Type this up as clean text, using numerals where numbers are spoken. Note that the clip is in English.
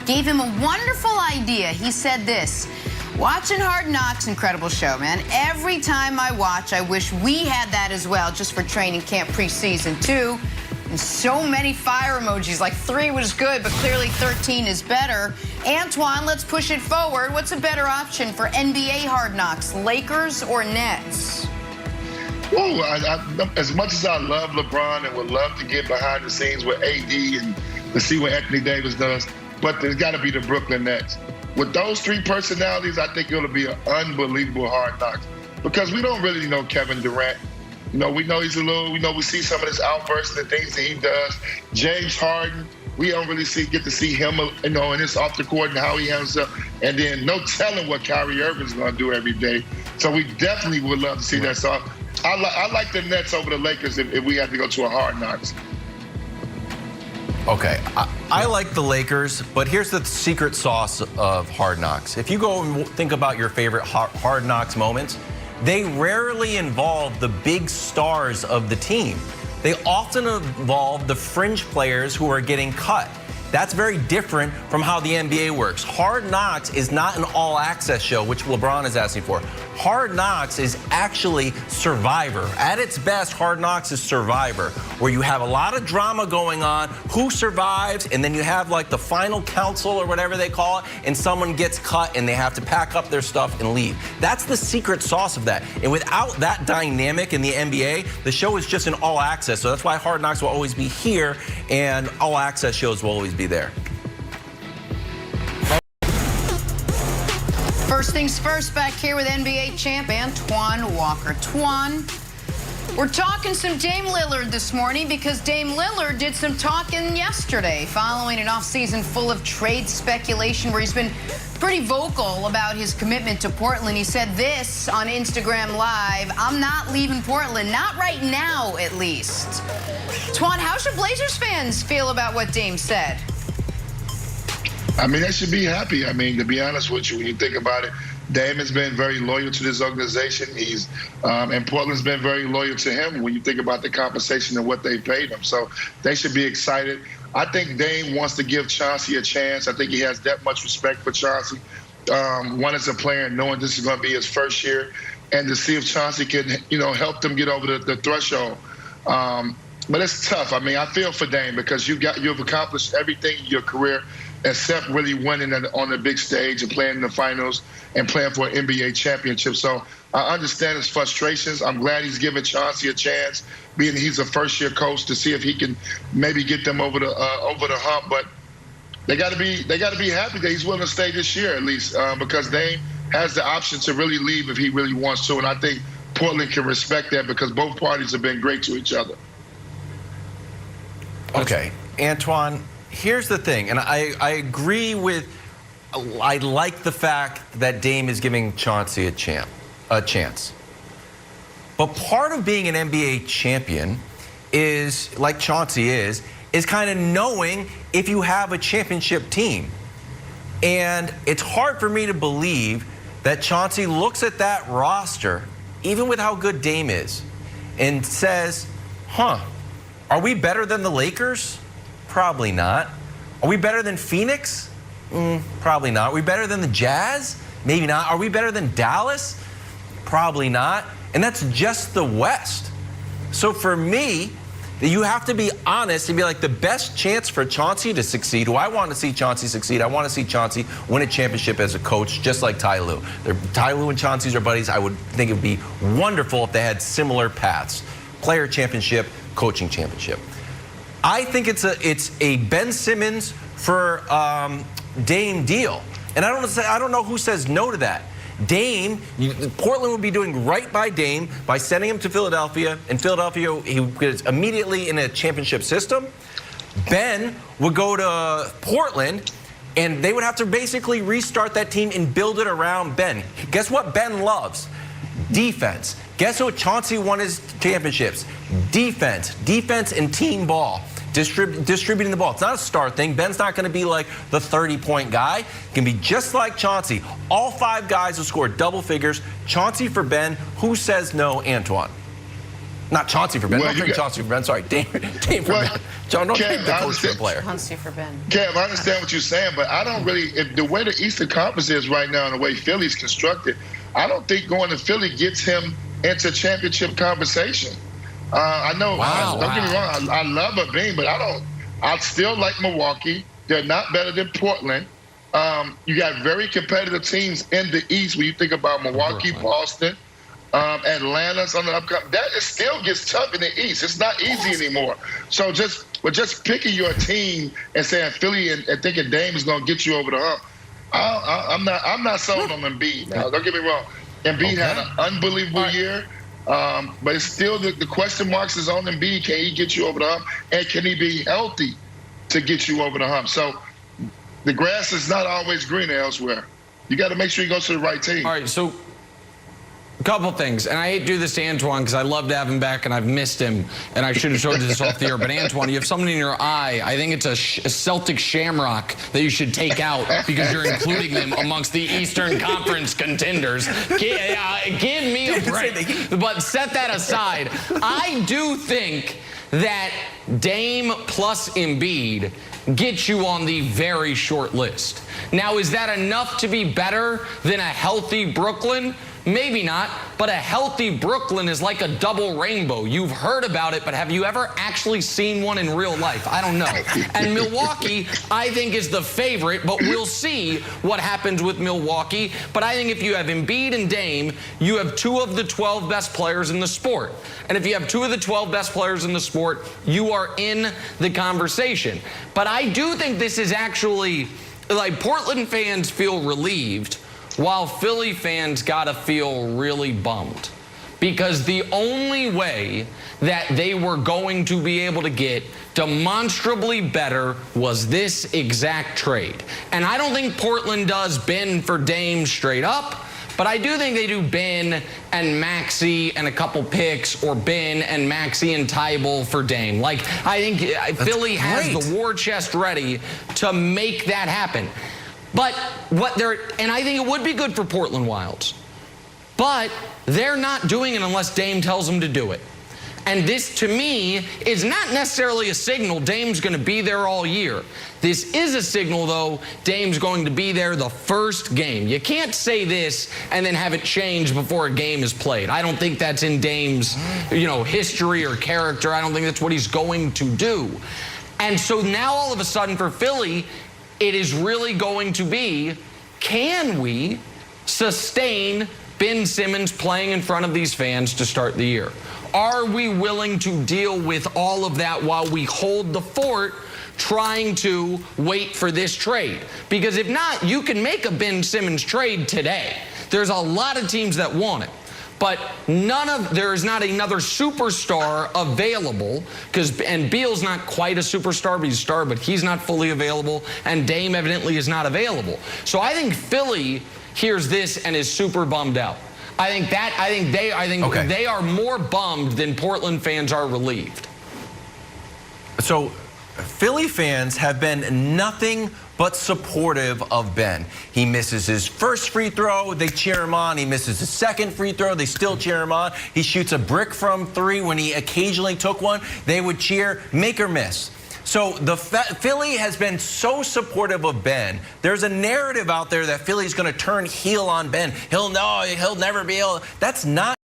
gave him a wonderful idea. He said this: watching Hard Knocks, incredible show, man. Every time I watch, I wish we had that as well, just for training camp preseason, too. And so many fire emojis, like 3 was good, but clearly 13 is better. Antoine, let's push it forward. What's a better option for NBA Hard Knocks, Lakers or Nets? Oh, as much as I love LeBron and would love to get behind the scenes with AD and to see what Anthony Davis does, but there's got to be the Brooklyn Nets. With those 3 personalities, I think it'll be an unbelievable Hard Knocks, because we don't really know Kevin Durant. You know, we know he's we see some of his outbursts and the things that he does. James Harden, we don't really get to see him, you know, in his off the court and how he handles up. And then no telling what Kyrie Irving's going to do every day. So we definitely would love to see that. So I like the Nets over the Lakers if we had to go to a Hard Knocks. Okay, I like the Lakers, but here's the secret sauce of Hard Knocks. If you go and think about your favorite Hard Knocks moments, they rarely involve the big stars of the team. They often involve the fringe players who are getting cut. That's very different from how the NBA works. Hard Knocks is not an all-access show, which LeBron is asking for. Hard Knocks is actually Survivor. At its best, Hard Knocks is Survivor, where you have a lot of drama going on, who survives, and then you have like the final council or whatever they call it, and someone gets cut and they have to pack up their stuff and leave. That's the secret sauce of that. And without that dynamic in the NBA, the show is just an all-access. So that's why Hard Knocks will always be here, and all-access shows will always be there. First things first, back here with NBA champ Antoine Walker. Twan, we're talking some Dame Lillard this morning because Dame Lillard did some talking yesterday following an offseason full of trade speculation where he's been pretty vocal about his commitment to Portland. He said this on Instagram Live: I'm not leaving Portland, not right now at least. Twan, how should Blazers fans feel about what Dame said? I mean, they should be happy. I mean, to be honest with you, when you think about it, Dame has been very loyal to this organization. And Portland's been very loyal to him when you think about the compensation and what they paid him. So they should be excited. I think Dame wants to give Chauncey a chance. I think he has that much respect for Chauncey. One as a player, knowing this is going to be his first year, and to see if Chauncey can, you know, help them get over the threshold. But it's tough. I mean, I feel for Dame because you've accomplished everything in your career except really winning on the big stage and playing in the finals and playing for an NBA championship. So I understand his frustrations. I'm glad he's giving Chauncey a chance, being he's a first-year coach, to see if he can maybe get them over the hump. But they got to be happy that he's willing to stay this year at least, because Dame has the option to really leave if he really wants to. And I think Portland can respect that because both parties have been great to each other. Okay, Antoine, here's the thing, and I agree with, I like the fact that Dame is giving Chauncey a chance. But part of being an NBA champion is, like Chauncey is kind of knowing if you have a championship team. And it's hard for me to believe that Chauncey looks at that roster, even with how good Dame is, and says, are we better than the Lakers? Probably not. Are we better than Phoenix? Probably not. Are we better than the Jazz? Maybe not. Are we better than Dallas? Probably not. And that's just the West. So for me, you have to be honest and be like, the best chance for Chauncey to succeed, who I want to see Chauncey succeed, I want to see Chauncey win a championship as a coach, just like Ty Lue. Ty Lue and Chauncey are buddies. I would think it would be wonderful if they had similar paths. Player championship, coaching championship. I think it's a Ben Simmons for Dame deal. And I don't know who says no to that. Dame, Portland would be doing right by Dame by sending him to Philadelphia. In Philadelphia, he was immediately in a championship system. Ben would go to Portland, and they would have to basically restart that team and build it around Ben. Guess what Ben loves? Defense. Guess what Chauncey won his championships? Defense. Defense and team ball. Distributing the ball. It's not a star thing. Ben's not going to be like the 30-point guy. He can be just like Chauncey. All 5 guys will score double figures. Chauncey for Ben. Who says no, Antoine? Not Chauncey for Ben. Well, Don't trade Chauncey for Ben. Sorry, Dame for Ben. John, don't trade the coach for a player. Chauncey for Ben. Kev, I understand what you're saying, but I don't really, if the way the Eastern Conference is right now and the way Philly's constructed, I don't think going to Philly gets him into championship conversation. I know, don't get me wrong, I love a beam, but I still like Milwaukee. They're not better than Portland. You got very competitive teams in the East when you think about Milwaukee, Boston, Atlanta's on the upcoming. That still gets tough in the East. It's not easy anymore. So just picking your team and saying Philly and thinking Dame is going to get you over the hump, I'm not sold on Embiid now. Don't get me wrong. Embiid had an unbelievable year, but it's still the question marks is on Embiid. Can he get you over the hump? And can he be healthy to get you over the hump? So the grass is not always greener elsewhere. You got to make sure you go to the right team. All right, so a couple things, and I hate to do this to Antoine because I love to have him back and I've missed him, and I should have showed you this off the air. But Antoine, you have something in your eye. I think it's a Celtic shamrock that you should take out because you're including them amongst the Eastern Conference contenders. Give me a break. But set that aside. I do think that Dame plus Embiid gets you on the very short list. Now, is that enough to be better than a healthy Brooklyn? Maybe not, but a healthy Brooklyn is like a double rainbow. You've heard about it, but have you ever actually seen one in real life? I don't know. And Milwaukee, I think, is the favorite, but we'll see what happens with Milwaukee. But I think if you have Embiid and Dame, you have two of the 12 best players in the sport. And if you have two of the 12 best players in the sport, you are in the conversation. But I do think this is actually, like, Portland fans feel relieved, while Philly fans gotta feel really bummed. Because the only way that they were going to be able to get demonstrably better was this exact trade. And I don't think Portland does Ben for Dame straight up, but I do think they do Ben and Maxey and a couple picks, or Ben and Maxey and Tybal for Dame. Like, I think Philly has the war chest ready to make that happen. But and I think it would be good for Portland Wilds, but they're not doing it unless Dame tells them to do it. And this, to me, is not necessarily a signal Dame's going to be there all year. This is a signal, though, Dame's going to be there the first game. You can't say this and then have it change before a game is played. I don't think that's in Dame's, history or character. I don't think that's what he's going to do. And so now all of a sudden for Philly, it is really going to be, can we sustain Ben Simmons playing in front of these fans to start the year? Are we willing to deal with all of that while we hold the fort trying to wait for this trade? Because if not, you can make a Ben Simmons trade today. There's a lot of teams that want it. But there is not another superstar available, and Beal's not quite a superstar, but he's a star, but he's not fully available, and Dame evidently is not available. So I think Philly hears this and is super bummed out. I think they are more bummed than Portland fans are relieved. So Philly fans have been nothing but supportive of Ben. He misses his first free throw, they cheer him on. He misses his second free throw, they still cheer him on. He shoots a brick from three when he occasionally took one. They would cheer, make or miss. So Philly has been so supportive of Ben. There's a narrative out there that Philly's going to turn heel on Ben. He'll never be able. That's not